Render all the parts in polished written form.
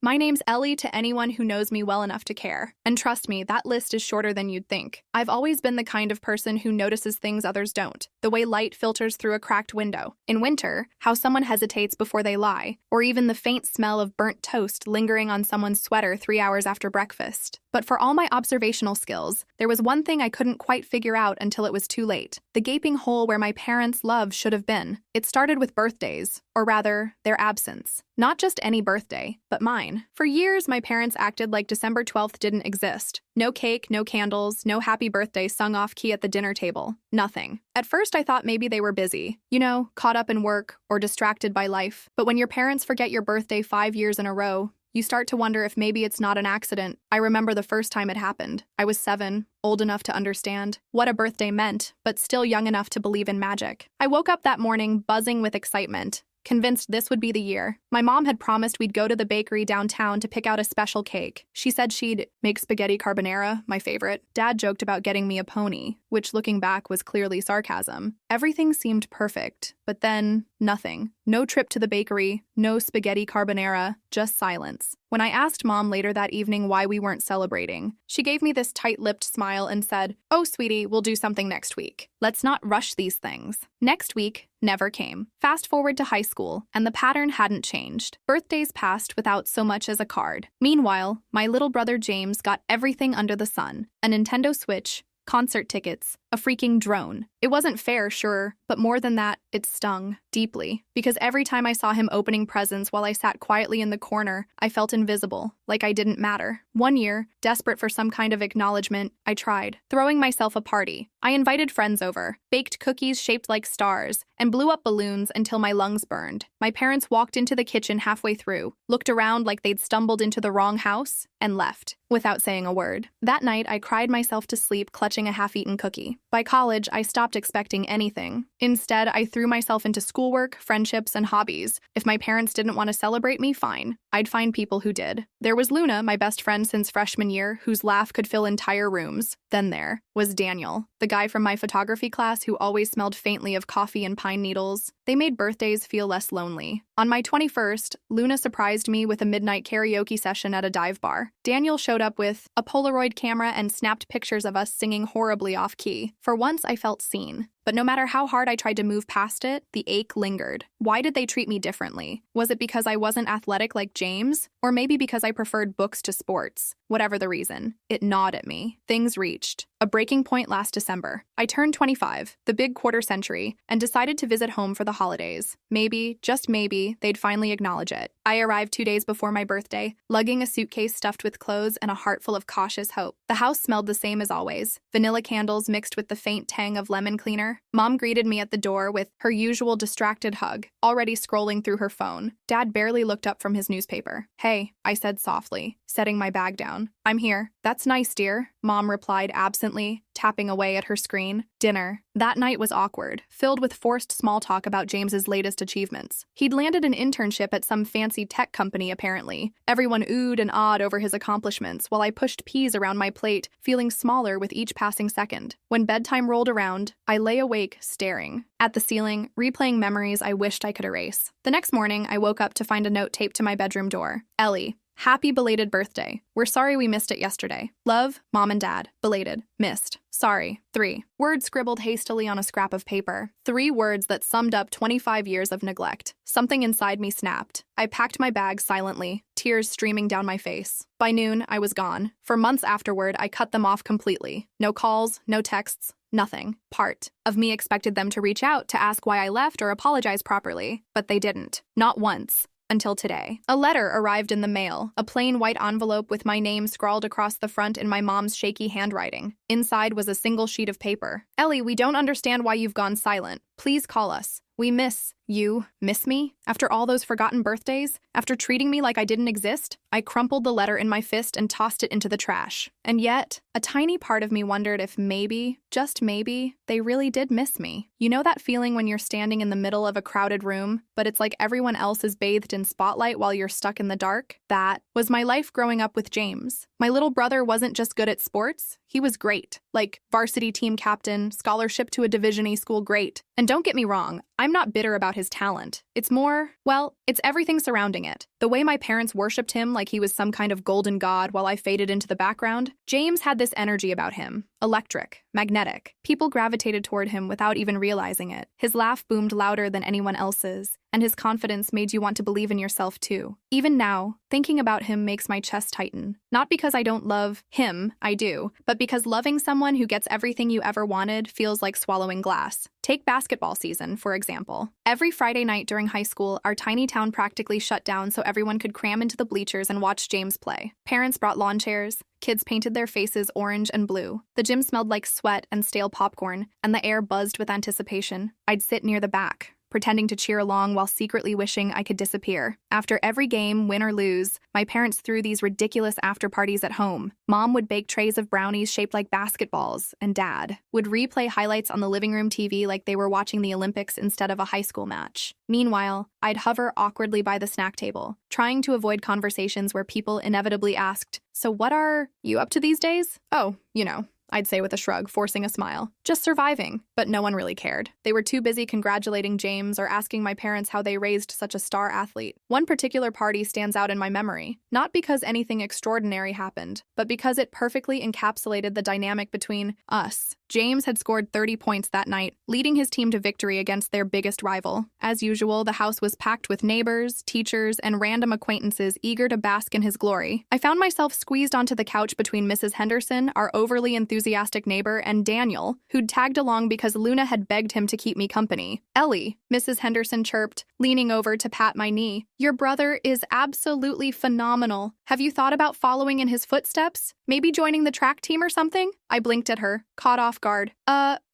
My name's Ellie to anyone who knows me well enough to care. And trust me, that list is shorter than you'd think. I've always been the kind of person who notices things others don't. The way light filters through a cracked window. In winter, how someone hesitates before they lie. Or even the faint smell of burnt toast lingering on someone's sweater 3 hours after breakfast. But for all my observational skills, there was one thing I couldn't quite figure out until it was too late. The gaping hole where my parents' love should have been. It started with birthdays, or rather, their absence. Not just any birthday, but mine. For years, my parents acted like December 12th didn't exist. No cake, no candles, no happy birthday sung off-key at the dinner table. Nothing. At first, I thought maybe they were busy. You know, caught up in work or distracted by life. But when your parents forget your birthday 5 years in a row, you start to wonder if maybe it's not an accident. I remember the first time it happened. I was 7, old enough to understand what a birthday meant, but still young enough to believe in magic. I woke up that morning buzzing with excitement, convinced this would be the year. My mom had promised we'd go to the bakery downtown to pick out a special cake. She said she'd make spaghetti carbonara, my favorite. Dad joked about getting me a pony, which looking back was clearly sarcasm. Everything seemed perfect, but then nothing. No trip to the bakery, no spaghetti carbonara, just silence. When I asked Mom later that evening why we weren't celebrating, she gave me this tight-lipped smile and said, "Oh, sweetie, we'll do something next week. Let's not rush these things." Next week never came. Fast forward to high school, and the pattern hadn't changed. Birthdays passed without so much as a card. Meanwhile, my little brother James got everything under the sun: a Nintendo Switch, concert tickets, a freaking drone. It wasn't fair, sure, but more than that, it stung deeply. Because every time I saw him opening presents while I sat quietly in the corner, I felt invisible, like I didn't matter. One year, desperate for some kind of acknowledgement, I tried, throwing myself a party. I invited friends over, baked cookies shaped like stars, and blew up balloons until my lungs burned. My parents walked into the kitchen halfway through, looked around like they'd stumbled into the wrong house, and left, without saying a word. That night, I cried myself to sleep clutching a half-eaten cookie. By college, I stopped expecting anything. Instead, I threw myself into schoolwork, friendships, and hobbies. If my parents didn't want to celebrate me, fine. I'd find people who did. There was Luna, my best friend since freshman year, whose laugh could fill entire rooms. Then there was Daniel, the guy from my photography class who always smelled faintly of coffee and pine needles. They made birthdays feel less lonely. On my 21st, Luna surprised me with a midnight karaoke session at a dive bar. Daniel showed up with a Polaroid camera and snapped pictures of us singing horribly off-key. For once, I felt seen. But no matter how hard I tried to move past it, the ache lingered. Why did they treat me differently? Was it because I wasn't athletic like James? Or maybe because I preferred books to sports? Whatever the reason, it gnawed at me. Things reached a breaking point last December. I turned 25, the big quarter century, and decided to visit home for the holidays. Maybe, just maybe, they'd finally acknowledge it. I arrived 2 days before my birthday, lugging a suitcase stuffed with clothes and a heart full of cautious hope. The house smelled the same as always, vanilla candles mixed with the faint tang of lemon cleaner. Mom greeted me at the door with her usual distracted hug, already scrolling through her phone. Dad barely looked up from his newspaper. "Hey," I said softly, setting my bag down. "I'm here." "That's nice, dear," Mom replied absently, tapping away at her screen. Dinner. That night was awkward, filled with forced small talk about James's latest achievements. He'd landed an internship at some fancy tech company, apparently. Everyone oohed and awed over his accomplishments, while I pushed peas around my plate, feeling smaller with each passing second. When bedtime rolled around, I lay awake, staring at the ceiling, replaying memories I wished I could erase. The next morning, I woke up to find a note taped to my bedroom door. "Ellie, happy belated birthday. We're sorry we missed it yesterday. Love, Mom and Dad. Belated. Missed. Sorry. 3 words scribbled hastily on a scrap of paper. 3 words that summed up 25 years of neglect. Something inside me snapped. I packed my bag silently, tears streaming down my face. By noon, I was gone. For months afterward, I cut them off completely. No calls, no texts. Nothing. Part of me expected them to reach out to ask why I left or apologize properly, but they didn't. Not once. Until today. A letter arrived in the mail, a plain white envelope with my name scrawled across the front in my mom's shaky handwriting. Inside was a single sheet of paper. "Ellie, we don't understand why you've gone silent. Please call us. We miss you." Miss me? After all those forgotten birthdays? After treating me like I didn't exist? I crumpled the letter in my fist and tossed it into the trash. And yet, a tiny part of me wondered if maybe, just maybe, they really did miss me. You know that feeling when you're standing in the middle of a crowded room, but it's like everyone else is bathed in spotlight while you're stuck in the dark? That was my life growing up with James. My little brother wasn't just good at sports, he was great. Like varsity team captain, scholarship to a Division E school, great. And don't get me wrong, I'm not bitter about his talent. It's more, well, it's everything surrounding it. The way my parents worshipped him like he was some kind of golden god while I faded into the background. James had this energy about him. Electric, magnetic. People gravitated toward him without even realizing it. His laugh boomed louder than anyone else's, and his confidence made you want to believe in yourself too. Even now, thinking about him makes my chest tighten. Not because I don't love him, I do, but because loving someone who gets everything you ever wanted feels like swallowing glass. Take basketball season, for example. Every Friday night during high school, our tiny town practically shut down so everyone could cram into the bleachers and watch James play. Parents brought lawn chairs. Kids painted their faces orange and blue. The gym smelled like sweat and stale popcorn, and the air buzzed with anticipation. I'd sit near the back, pretending to cheer along while secretly wishing I could disappear. After every game, win or lose, my parents threw these ridiculous after parties at home. Mom would bake trays of brownies shaped like basketballs, and Dad would replay highlights on the living room TV like they were watching the Olympics instead of a high school match. Meanwhile, I'd hover awkwardly by the snack table, trying to avoid conversations where people inevitably asked, "So what are you up to these days?" "Oh, you know," I'd say with a shrug, forcing a smile. "Just surviving." But no one really cared. They were too busy congratulating James or asking my parents how they raised such a star athlete. One particular party stands out in my memory, not because anything extraordinary happened, but because it perfectly encapsulated the dynamic between us. James had scored 30 points that night, leading his team to victory against their biggest rival. As usual, the house was packed with neighbors, teachers, and random acquaintances eager to bask in his glory. I found myself squeezed onto the couch between Mrs. Henderson, our overly enthusiastic neighbor, and Daniel, who'd tagged along because Luna had begged him to keep me company. "Ellie," Mrs. Henderson chirped, leaning over to pat my knee. "Your brother is absolutely phenomenal. Have you thought about following in his footsteps? Maybe joining the track team or something?" I blinked at her, caught off guard.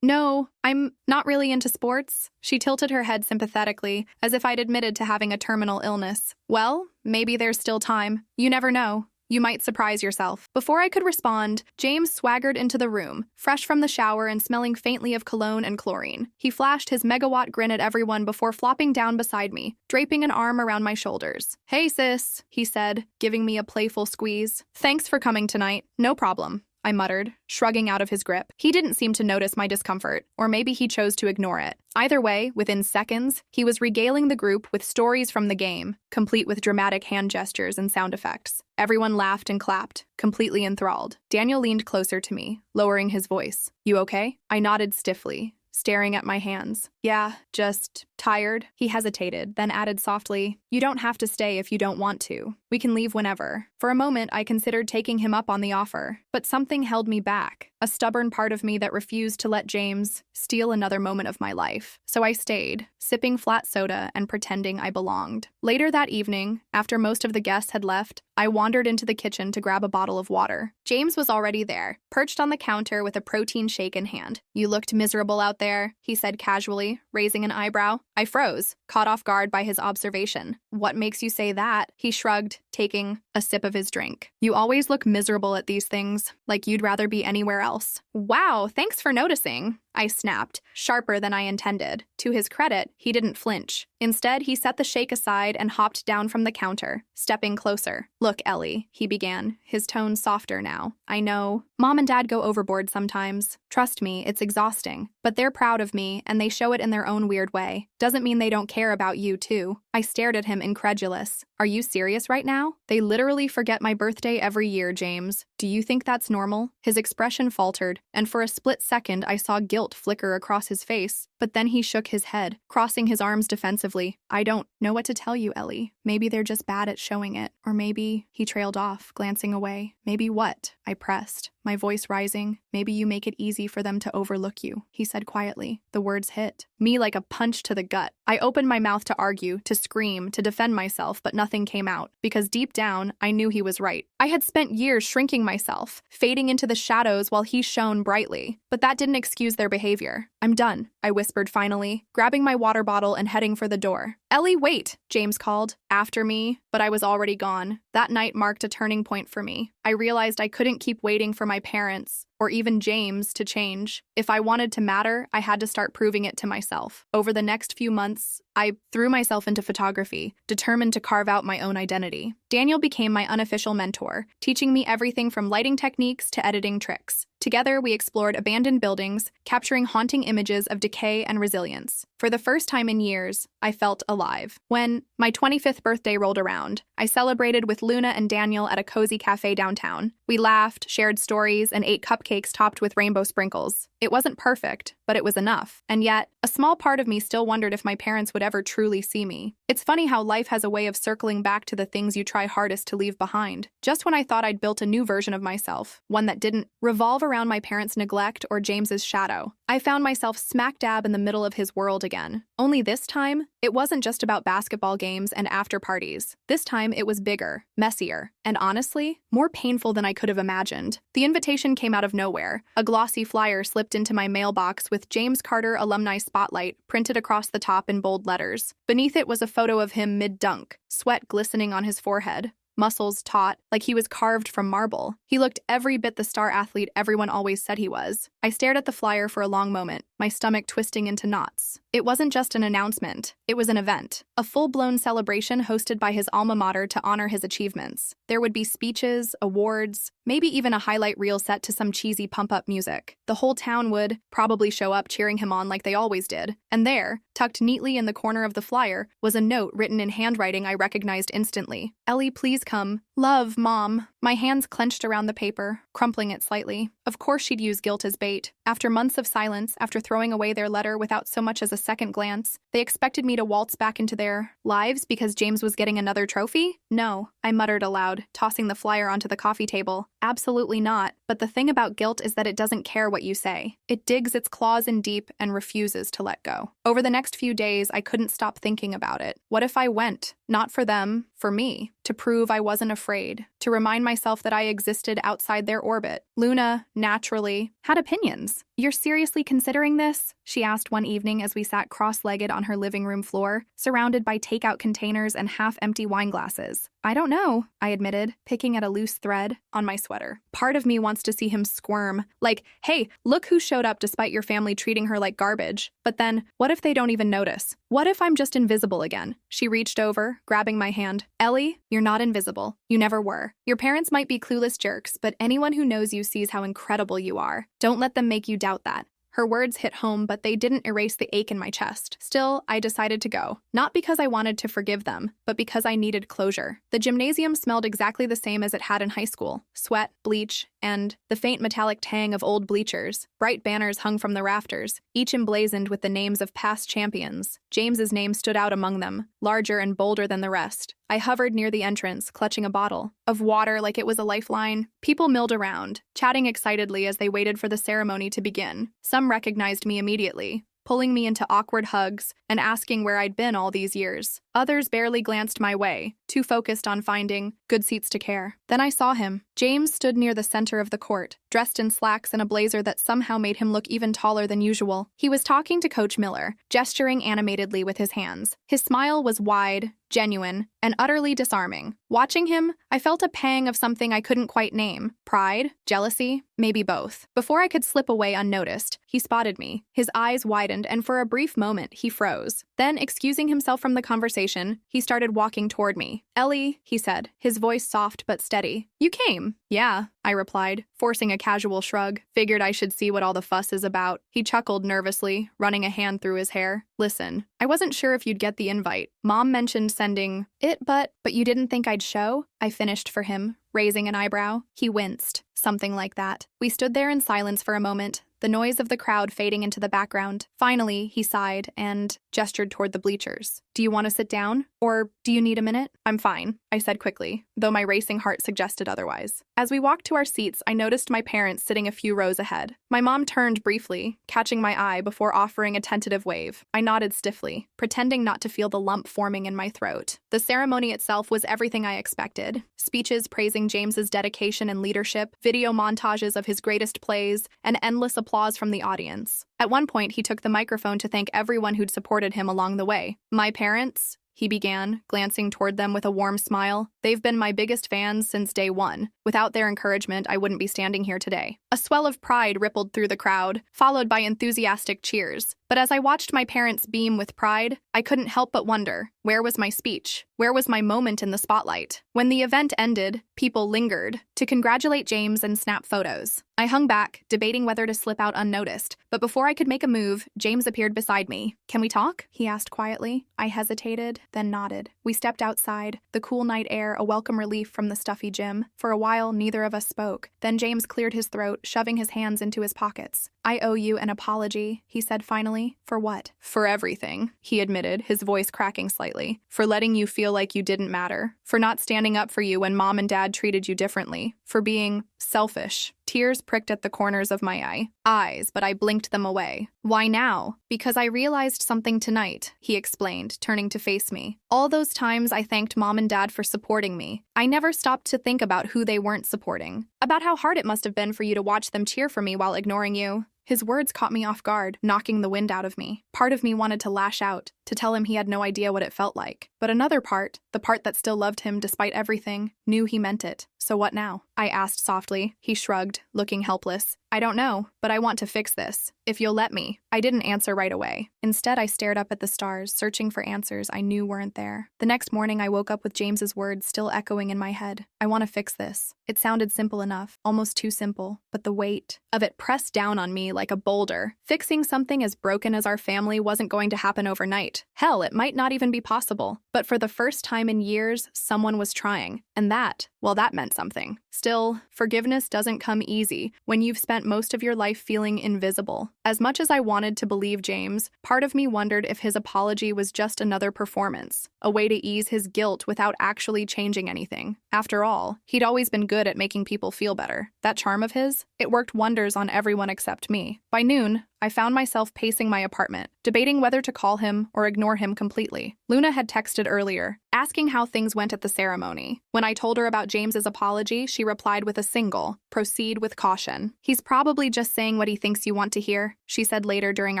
No, I'm not really into sports." She tilted her head sympathetically, as if I'd admitted to having a terminal illness. "Well, maybe there's still time. You never know. You might surprise yourself." Before I could respond, James swaggered into the room, fresh from the shower and smelling faintly of cologne and chlorine. He flashed his megawatt grin at everyone before flopping down beside me, draping an arm around my shoulders. "Hey, sis," he said, giving me a playful squeeze. "Thanks for coming tonight." "No problem," I muttered, shrugging out of his grip. He didn't seem to notice my discomfort, or maybe he chose to ignore it. Either way, within seconds, he was regaling the group with stories from the game, complete with dramatic hand gestures and sound effects. Everyone laughed and clapped, completely enthralled. Daniel leaned closer to me, lowering his voice. "You okay?" I nodded stiffly, staring at my hands. "Yeah, just tired." He hesitated, then added softly, "You don't have to stay if you don't want to. We can leave whenever." For a moment, I considered taking him up on the offer, but something held me back, a stubborn part of me that refused to let James steal another moment of my life. So I stayed, sipping flat soda and pretending I belonged. Later that evening, after most of the guests had left, I wandered into the kitchen to grab a bottle of water. James was already there, perched on the counter with a protein shake in hand. "You looked miserable out there," he said casually, raising an eyebrow. I froze, caught off guard by his observation. "What makes you say that?" He shrugged, taking a sip of his drink. "You always look miserable at these things, like you'd rather be anywhere else." "Wow, thanks for noticing," I snapped, sharper than I intended. To his credit, he didn't flinch. Instead, he set the shake aside and hopped down from the counter, stepping closer. "Look, Ellie," he began, his tone softer now. "I know Mom and Dad go overboard sometimes. Trust me, it's exhausting. But they're proud of me, and they show it in their own weird way. Doesn't mean they don't care about you, too." I stared at him, incredulous. "Are you serious right now? They literally forget my birthday every year, James. Do you think that's normal?" His expression faltered, and for a split second I saw guilt flicker across his face. But then he shook his head, crossing his arms defensively. "I don't know what to tell you, Ellie. Maybe they're just bad at showing it. Or maybe—" He trailed off, glancing away. "Maybe what?" I pressed, my voice rising. "Maybe you make it easy for them to overlook you," he said quietly. The words hit me like a punch to the gut. I opened my mouth to argue, to scream, to defend myself, but nothing came out, because deep down, I knew he was right. I had spent years shrinking myself, fading into the shadows while he shone brightly, but that didn't excuse their behavior. "I'm done," I whispered finally, grabbing my water bottle and heading for the door. Ellie, wait, James called after me, but I was already gone. That night marked a turning point for me. I realized I couldn't keep waiting for my parents, or even James, to change. If I wanted to matter, I had to start proving it to myself. Over the next few months, I threw myself into photography, determined to carve out my own identity. Daniel became my unofficial mentor, teaching me everything from lighting techniques to editing tricks. Together, we explored abandoned buildings, capturing haunting images of decay and resilience. For the first time in years, I felt alive. When my 25th birthday rolled around, I celebrated with Luna and Daniel at a cozy cafe downtown. We laughed, shared stories, and ate cupcakes topped with rainbow sprinkles. It wasn't perfect, but it was enough. And yet, a small part of me still wondered if my parents would ever truly see me. It's funny how life has a way of circling back to the things you try hardest to leave behind. Just when I thought I'd built a new version of myself, one that didn't revolve around my parents' neglect or James's shadow, I found myself smack dab in the middle of his world again. Only this time, it wasn't just about basketball games and after parties. This time, it was bigger, messier, and honestly, more painful than I could have imagined. The invitation came out of nowhere. A glossy flyer slipped into my mailbox with James Carter Alumni Spotlight printed across the top in bold letters. Beneath it was a photo of him mid-dunk, sweat glistening on his forehead, muscles taut, like he was carved from marble. He looked every bit the star athlete everyone always said he was. I stared at the flyer for a long moment, my stomach twisting into knots. It wasn't just an announcement, it was an event. A full-blown celebration hosted by his alma mater to honor his achievements. There would be speeches, awards, maybe even a highlight reel set to some cheesy pump-up music. The whole town would probably show up cheering him on like they always did. And there, tucked neatly in the corner of the flyer, was a note written in handwriting I recognized instantly. Ellie, please come. Love, Mom. My hands clenched around the paper, crumpling it slightly. Of course she'd use guilt as bait. After months of silence, after throwing away their letter without so much as a second glance, they expected me to waltz back into their lives because James was getting another trophy? No, I muttered aloud, tossing the flyer onto the coffee table. Absolutely not. But the thing about guilt is that it doesn't care what you say. It digs its claws in deep and refuses to let go. Over the next few days, I couldn't stop thinking about it. What if I went? Not for them, for me. To prove I wasn't afraid. To remind myself that I existed outside their orbit. Luna, naturally, had opinions. You're seriously considering this? She asked one evening as we sat cross-legged on her living room floor, surrounded by takeout containers and half-empty wine glasses. I don't know, I admitted, picking at a loose thread on my sweater. Part of me wants to see him squirm. Like, hey, look who showed up despite your family treating her like garbage. But then, what if they don't even notice? What if I'm just invisible again? She reached over, grabbing my hand. Ellie, you're not invisible. You never were. Your parents might be clueless jerks, but anyone who knows you sees how incredible you are. Don't let them make you doubt that. Her words hit home, but they didn't erase the ache in my chest. Still, I decided to go. Not because I wanted to forgive them, but because I needed closure. The gymnasium smelled exactly the same as it had in high school. Sweat, bleach, and the faint metallic tang of old bleachers. Bright banners hung from the rafters, each emblazoned with the names of past champions. James's name stood out among them, larger and bolder than the rest. I hovered near the entrance, clutching a bottle of water like it was a lifeline. People milled around, chatting excitedly as they waited for the ceremony to begin. Some recognized me immediately, pulling me into awkward hugs and asking where I'd been all these years. Others barely glanced my way, too focused on finding good seats to care. Then I saw him. James stood near the center of the court, dressed in slacks and a blazer that somehow made him look even taller than usual. He was talking to Coach Miller, gesturing animatedly with his hands. His smile was wide, genuine, and utterly disarming. Watching him, I felt a pang of something I couldn't quite name. Pride? Jealousy? Maybe both. Before I could slip away unnoticed, he spotted me. His eyes widened, and for a brief moment, he froze. Then, excusing himself from the conversation, he started walking toward me. Ellie, he said, his voice soft but steady. You came? Yeah, I replied, forcing a casual shrug. Figured I should see what all the fuss is about. He chuckled nervously, running a hand through his hair. Listen, I wasn't sure if you'd get the invite. Mom mentioned sending it, but you didn't think I'd show? I finished for him, raising an eyebrow. He winced. Something like that. We stood there in silence for a moment, the noise of the crowd fading into the background. Finally, he sighed and gestured toward the bleachers. Do you want to sit down? Or do you need a minute? I'm fine, I said quickly, though my racing heart suggested otherwise. As we walked to our seats, I noticed my parents sitting a few rows ahead. My mom turned briefly, catching my eye before offering a tentative wave. I nodded stiffly, pretending not to feel the lump forming in my throat. The ceremony itself was everything I expected. Speeches praising James's dedication and leadership, video montages of his greatest plays, and endless applause from the audience. At one point, he took the microphone to thank everyone who'd supported him along the way. My parents parents, he began, glancing toward them with a warm smile. They've been my biggest fans since day one. Without their encouragement, I wouldn't be standing here today. A swell of pride rippled through the crowd, followed by enthusiastic cheers. But as I watched my parents beam with pride, I couldn't help but wonder, where was my speech? Where was my moment in the spotlight? When the event ended, people lingered to congratulate James and snap photos. I hung back, debating whether to slip out unnoticed, but before I could make a move, James appeared beside me. "Can we talk?" he asked quietly. I hesitated, then nodded. We stepped outside, the cool night air a welcome relief from the stuffy gym. For a while, neither of us spoke. Then James cleared his throat, shoving his hands into his pockets. "I owe you an apology," he said finally. "For what?" "For everything," he admitted, his voice cracking slightly. "For letting you feel like you didn't matter. For not standing up for you when Mom and Dad treated you differently. For being selfish." Tears pricked at the corners of my eyes, but I blinked them away. "Why now?" "Because I realized something tonight," he explained, turning to face me. "All those times I thanked Mom and Dad for supporting me, I never stopped to think about who they weren't supporting. About how hard it must have been for you to watch them cheer for me while ignoring you." His words caught me off guard, knocking the wind out of me. Part of me wanted to lash out, to tell him he had no idea what it felt like. But another part, the part that still loved him despite everything, knew he meant it. "So what now?" I asked softly. He shrugged, looking helpless. "I don't know, but I want to fix this. If you'll let me." I didn't answer right away. Instead, I stared up at the stars, searching for answers I knew weren't there. The next morning, I woke up with James's words still echoing in my head. "I want to fix this." It sounded simple enough, almost too simple, but the weight of it pressed down on me like a boulder. Fixing something as broken as our family wasn't going to happen overnight. Hell, it might not even be possible. But for the first time in years, someone was trying. And that meant something. Still, forgiveness doesn't come easy when you've spent most of your life feeling invisible. As much as I wanted to believe James, part of me wondered if his apology was just another performance, a way to ease his guilt without actually changing anything. After all, he'd always been good at making people feel better. That charm of his, it worked wonders on everyone except me. By noon, I found myself pacing my apartment, debating whether to call him or ignore him completely. Luna had texted earlier, asking how things went at the ceremony. When I told her about James's apology, she replied with a single, "Proceed with caution." "He's probably just saying what he thinks you want to hear," she said later during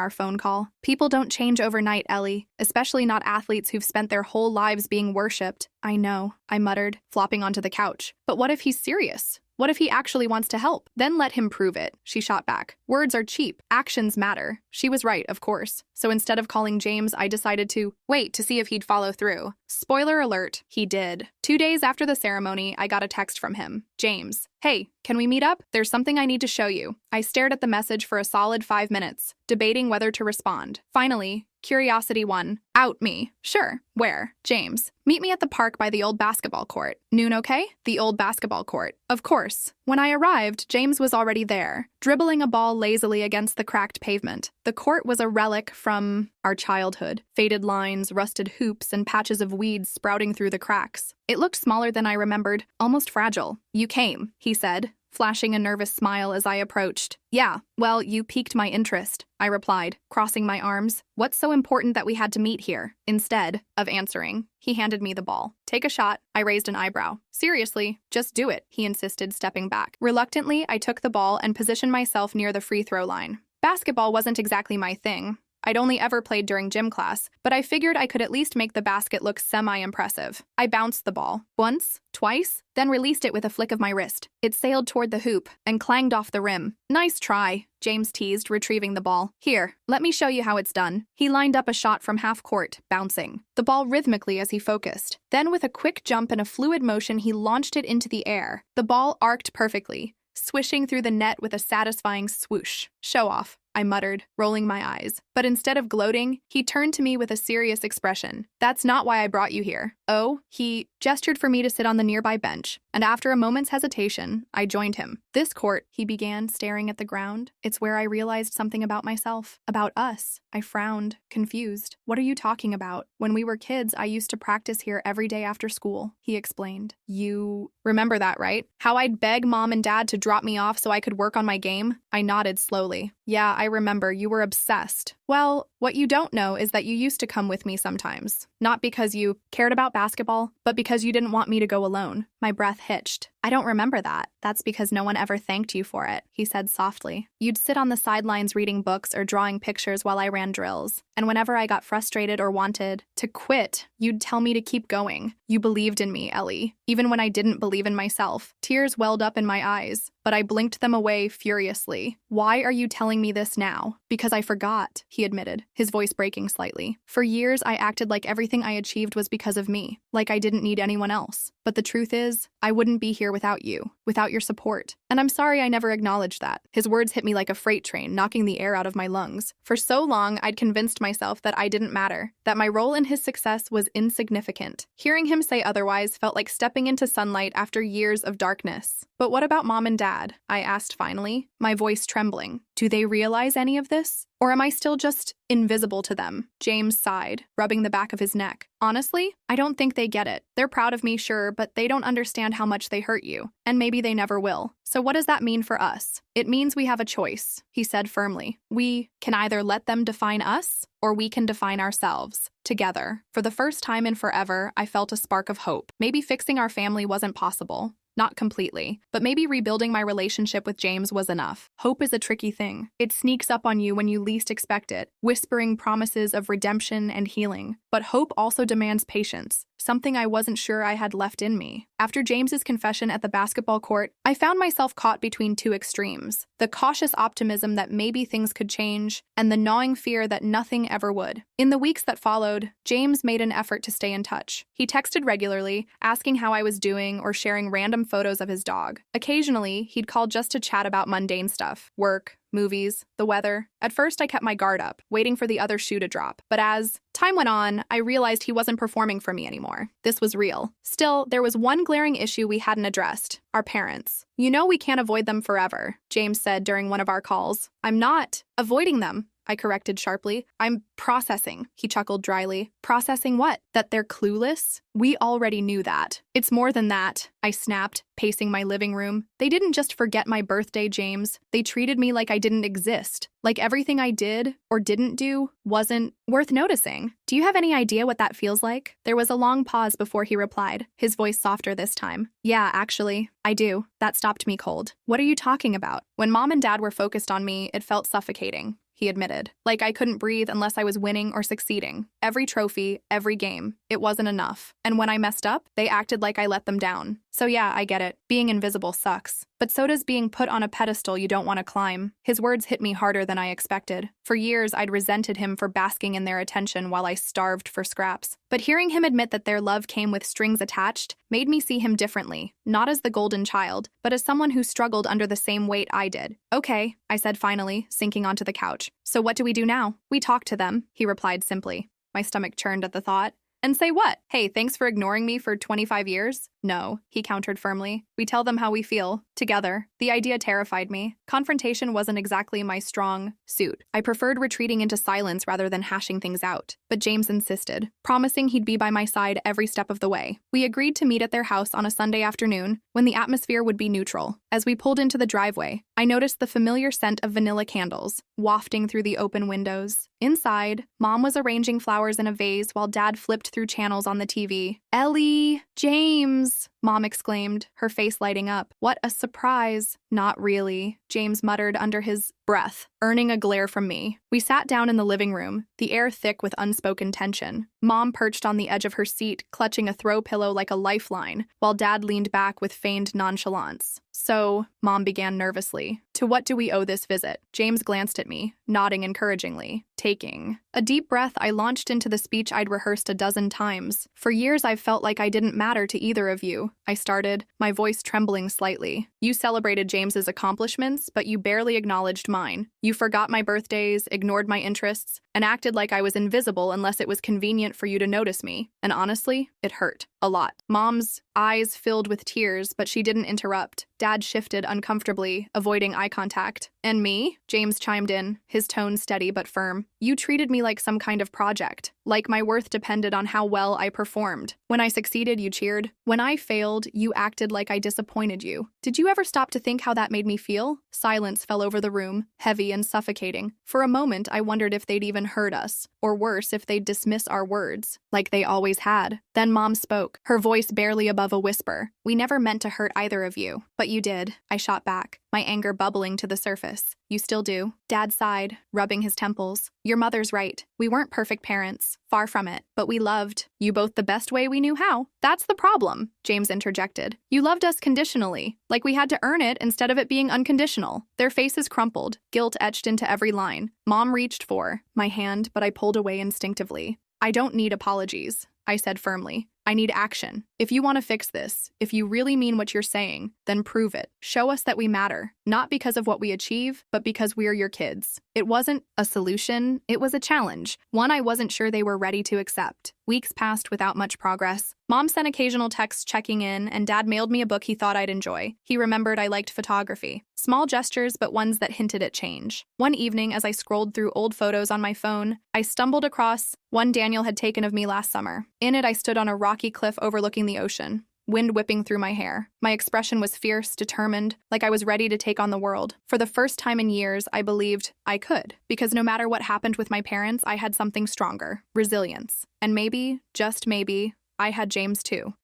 our phone call. "People don't change overnight, Ellie, especially not athletes who've spent their whole lives being worshipped." "I know," I muttered, flopping onto the couch. "But what if he's serious? What if he actually wants to help?" "Then let him prove it," she shot back. "Words are cheap. Actions matter." She was right, of course. So instead of calling James, I decided to wait to see if he'd follow through. Spoiler alert, he did. 2 days after the ceremony, I got a text from him. "James, hey, can we meet up? There's something I need to show you." I stared at the message for a solid 5 minutes, debating whether to respond. Finally, curiosity won. "Out me." "Sure. Where?" "James, meet me at the park by the old basketball court." "Noon okay?" "The old basketball court." Of course. When I arrived, James was already there, dribbling a ball lazily against the cracked pavement. The court was a relic from our childhood. Faded lines, rusted hoops, and patches of weeds sprouting through the cracks. It looked smaller than I remembered, almost fragile. "You came," he said, flashing a nervous smile as I approached. "Yeah, well, you piqued my interest," I replied, crossing my arms. "What's so important that we had to meet here?" Instead of answering, he handed me the ball. "Take a shot." I raised an eyebrow. "Seriously, just do it," he insisted, stepping back. Reluctantly, I took the ball and positioned myself near the free throw line. Basketball wasn't exactly my thing. I'd only ever played during gym class, but I figured I could at least make the basket look semi-impressive. I bounced the ball. Once, twice, then released it with a flick of my wrist. It sailed toward the hoop and clanged off the rim. "Nice try," James teased, retrieving the ball. "Here, let me show you how it's done." He lined up a shot from half court, bouncing the ball rhythmically as he focused. Then with a quick jump and a fluid motion, he launched it into the air. The ball arced perfectly, swishing through the net with a satisfying swoosh. "Show off," I muttered, rolling my eyes. But instead of gloating, he turned to me with a serious expression. "That's not why I brought you here." "Oh?" He gestured for me to sit on the nearby bench, and after a moment's hesitation, I joined him. "This court," he began, staring at the ground. "It's where I realized something about myself, about us." I frowned, confused. "What are you talking about?" "When we were kids, I used to practice here every day after school," he explained. "You remember that, right? How I'd beg Mom and Dad to drop me off so I could work on my game?" I nodded slowly. "Yeah, I remember. You were obsessed." "Well, what you don't know is that you used to come with me sometimes. Not because you cared about basketball, but because you didn't want me to go alone." My breath hitched. I don't remember that. That's because no one ever thanked you for it, he said softly. You'd sit on the sidelines reading books or drawing pictures while I ran drills. And whenever I got frustrated or wanted to quit, you'd tell me to keep going. You believed in me, Ellie, even when I didn't believe in myself. Tears welled up in my eyes, but I blinked them away furiously. Why are you telling me this now? Because I forgot, he admitted, his voice breaking slightly. For years, I acted like everything I achieved was because of me, like I didn't need anyone else. But the truth is, I wouldn't be here without you, without your support. And I'm sorry I never acknowledged that. His words hit me like a freight train, knocking the air out of my lungs. For so long, I'd convinced myself that I didn't matter, that my role in his success was insignificant. Hearing him say otherwise felt like stepping into sunlight after years of darkness. But what about Mom and Dad? I asked finally, my voice trembling. Do they realize any of this? Or am I still just invisible to them? James sighed, rubbing the back of his neck. Honestly, I don't think they get it. They're proud of me, sure, but they don't understand how much they hurt you. And maybe they never will. So what does that mean for us? It means we have a choice, he said firmly. We can either let them define us, or we can define ourselves. Together. For the first time in forever, I felt a spark of hope. Maybe fixing our family wasn't possible. Not completely, but maybe rebuilding my relationship with James was enough. Hope is a tricky thing. It sneaks up on you when you least expect it, whispering promises of redemption and healing. But hope also demands patience, something I wasn't sure I had left in me. After James's confession at the basketball court, I found myself caught between two extremes: the cautious optimism that maybe things could change, and the gnawing fear that nothing ever would. In the weeks that followed, James made an effort to stay in touch. He texted regularly, asking how I was doing or sharing random photos of his dog. Occasionally, he'd call just to chat about mundane stuff: work, movies, the weather. At first, I kept my guard up, waiting for the other shoe to drop. But as time went on, I realized he wasn't performing for me anymore. This was real. Still, there was one glaring issue we hadn't addressed: our parents. You know we can't avoid them forever, James said during one of our calls. I'm not avoiding them, I corrected sharply. I'm processing, he chuckled dryly. Processing what? That they're clueless? We already knew that. It's more than that, I snapped, pacing my living room. They didn't just forget my birthday, James. They treated me like I didn't exist. Like everything I did or didn't do wasn't worth noticing. Do you have any idea what that feels like? There was a long pause before he replied, his voice softer this time. Yeah, actually, I do. That stopped me cold. What are you talking about? When Mom and Dad were focused on me, it felt suffocating, he admitted. Like I couldn't breathe unless I was winning or succeeding. Every trophy, every game. It wasn't enough. And when I messed up, they acted like I let them down. So yeah, I get it. Being invisible sucks. But so does being put on a pedestal you don't want to climb. His words hit me harder than I expected. For years, I'd resented him for basking in their attention while I starved for scraps. But hearing him admit that their love came with strings attached made me see him differently, not as the golden child, but as someone who struggled under the same weight I did. Okay, I said finally, sinking onto the couch. So what do we do now? We talk to them, he replied simply. My stomach churned at the thought. And say what? Hey, thanks for ignoring me for 25 years? No, he countered firmly. We tell them how we feel, together. The idea terrified me. Confrontation wasn't exactly my strong suit. I preferred retreating into silence rather than hashing things out. But James insisted, promising he'd be by my side every step of the way. We agreed to meet at their house on a Sunday afternoon when the atmosphere would be neutral. As we pulled into the driveway, I noticed the familiar scent of vanilla candles wafting through the open windows. Inside, Mom was arranging flowers in a vase while Dad flipped through channels on the TV. Ellie! James! Mom exclaimed, her face lighting up. What a surprise. Not really, James muttered under his breath, earning a glare from me. We sat down in the living room, the air thick with unspoken tension. Mom perched on the edge of her seat, clutching a throw pillow like a lifeline, while Dad leaned back with feigned nonchalance. So, Mom began nervously. To what do we owe this visit? James glanced at me, nodding encouragingly. Taking a deep breath, I launched into the speech I'd rehearsed a dozen times. For years, I've felt like I didn't matter to either of you, I started, my voice trembling slightly. You celebrated James's accomplishments, but you barely acknowledged mine. You forgot my birthdays, ignored my interests, and acted like I was invisible unless it was convenient for you to notice me. And honestly, it hurt. A lot. Mom's eyes filled with tears, but she didn't interrupt. Dad shifted uncomfortably, avoiding eye contact. And me? James chimed in, his tone steady but firm. You treated me like some kind of project, like my worth depended on how well I performed. When I succeeded, you cheered. When I failed, you acted like I disappointed you. Did you ever stop to think how that made me feel? Silence fell over the room, heavy and suffocating. For a moment, I wondered if they'd even heard us, or worse, if they'd dismiss our words, like they always had. Then Mom spoke, her voice barely above a whisper. We never meant to hurt either of you. But you did, I shot back, my anger bubbling to the surface. You still do. Dad sighed, rubbing his temples. Your mother's right. We weren't perfect parents. Far from it. But we loved you both the best way we knew how. That's the problem, James interjected. You loved us conditionally, like we had to earn it instead of it being unconditional. Their faces crumpled, guilt etched into every line. Mom reached for my hand, but I pulled away instinctively. I don't need apologies, I said firmly. I need action. If you want to fix this, if you really mean what you're saying, then prove it. Show us that we matter, not because of what we achieve, but because we're your kids. It wasn't a solution, it was a challenge, one I wasn't sure they were ready to accept. Weeks passed without much progress. Mom sent occasional texts checking in, and Dad mailed me a book he thought I'd enjoy. He remembered I liked photography. Small gestures, but ones that hinted at change. One evening, as I scrolled through old photos on my phone, I stumbled across one Daniel had taken of me last summer. In it, I stood on a rocky cliff overlooking the ocean, wind whipping through my hair. My expression was fierce, determined, like I was ready to take on the world. For the first time in years, I believed I could, because no matter what happened with my parents, I had something stronger, resilience. And maybe, just maybe, I had James too.